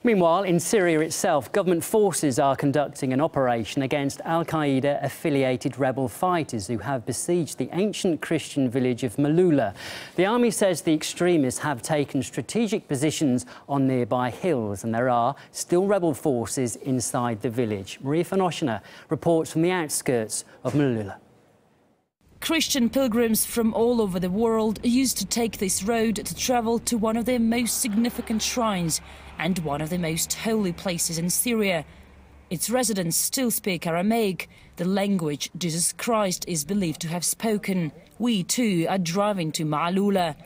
Meanwhile, in Syria itself, government forces are conducting an operation against al-Qaeda-affiliated rebel fighters who have besieged the ancient Christian village of Maaloula. The army says the extremists have taken strategic positions on nearby hills and there are still rebel forces inside the village. Maria Fanoshina reports from the outskirts of Maaloula. Christian pilgrims from all over the world used to take this road to travel to one of their most significant shrines and one of the most holy places in Syria. Its residents still speak Aramaic, the language Jesus Christ is believed to have spoken. We too are driving to Maaloula,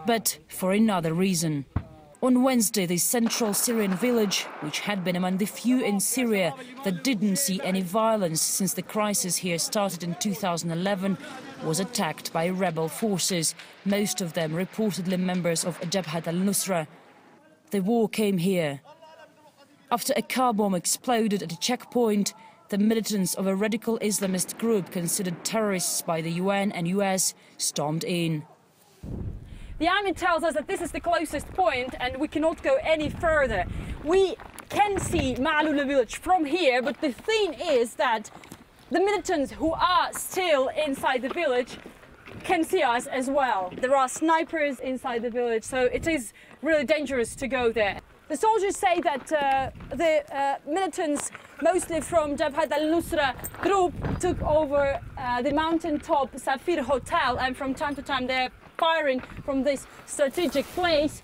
but for another reason. On Wednesday, the central Syrian village, which had been among the few in Syria that didn't see any violence since the crisis here started in 2011, was attacked by rebel forces, most of them reportedly members of Jabhat al-Nusra. The war came here. After a car bomb exploded at a checkpoint, the militants of a radical Islamist group considered terrorists by the UN and US stormed in. The army tells us that this is the closest point and we cannot go any further. We can see Maaloula village from here, but the thing is that the militants who are still inside the village can see us as well. There are snipers inside the village, so it is really dangerous to go there. The soldiers say that the militants, mostly from Jabhat al-Nusra group, took over the mountaintop Safir Hotel, and from time to time they're firing from this strategic place.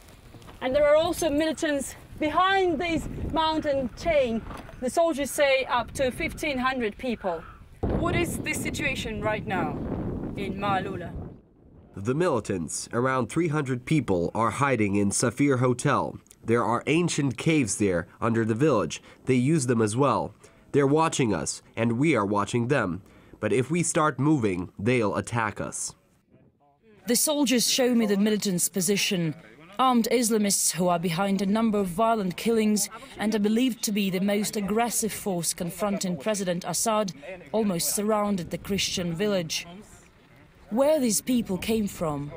And there are also militants behind this mountain chain. The soldiers say up to 1,500 people. What is the situation right now in Maaloula? The militants, around 300 people, are hiding in Safir Hotel. There are ancient caves there under the village. They use them as well. They're watching us, and we are watching them. But if we start moving, they'll attack us. The soldiers show me the militants' position. Armed Islamists who are behind a number of violent killings and are believed to be the most aggressive force confronting President Assad almost surrounded the Christian village. Where these people came from?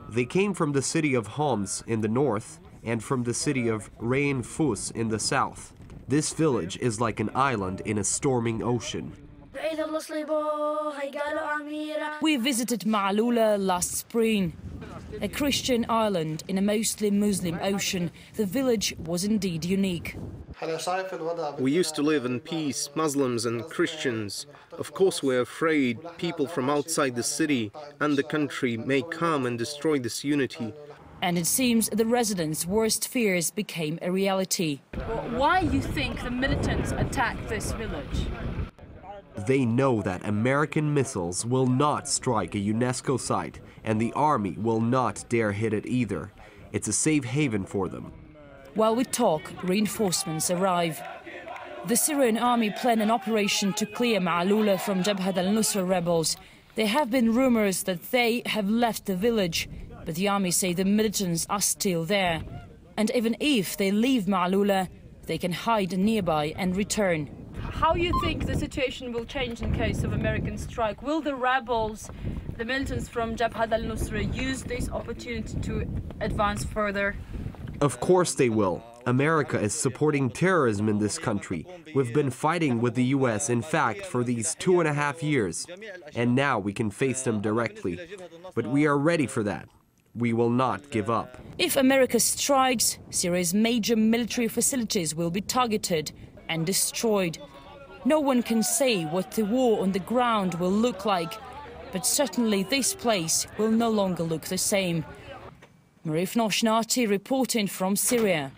They came from the city of Homs in the north and from the city of Rain Fus in the south. This village is like an island in a storming ocean. We visited Maaloula last spring. A Christian island in a mostly Muslim ocean, the village was indeed unique. We used to live in peace, Muslims and Christians. Of course we're afraid people from outside the city and the country may come and destroy this unity. And it seems the residents' worst fears became a reality. Why do you think the militants attacked this village? They know that American missiles will not strike a UNESCO site, and the army will not dare hit it either. It's a safe haven for them. While we talk, reinforcements arrive. The Syrian army plan an operation to clear Maaloula from Jabhat al-Nusra rebels. There have been rumors that they have left the village, but the army say the militants are still there. And even if they leave Maaloula, they can hide nearby and return. How do you think the situation will change in case of American strike? Will the rebels, the militants from Jabhat al-Nusra, use this opportunity to advance further? Of course they will. America is supporting terrorism in this country. We've been fighting with the US, in fact, for these 2.5 years. And now we can face them directly. But we are ready for that. We will not give up. If America strikes, Syria's major military facilities will be targeted and destroyed. No one can say what the war on the ground will look like, but certainly this place will no longer look the same. Maria Fanoshina reporting from Syria.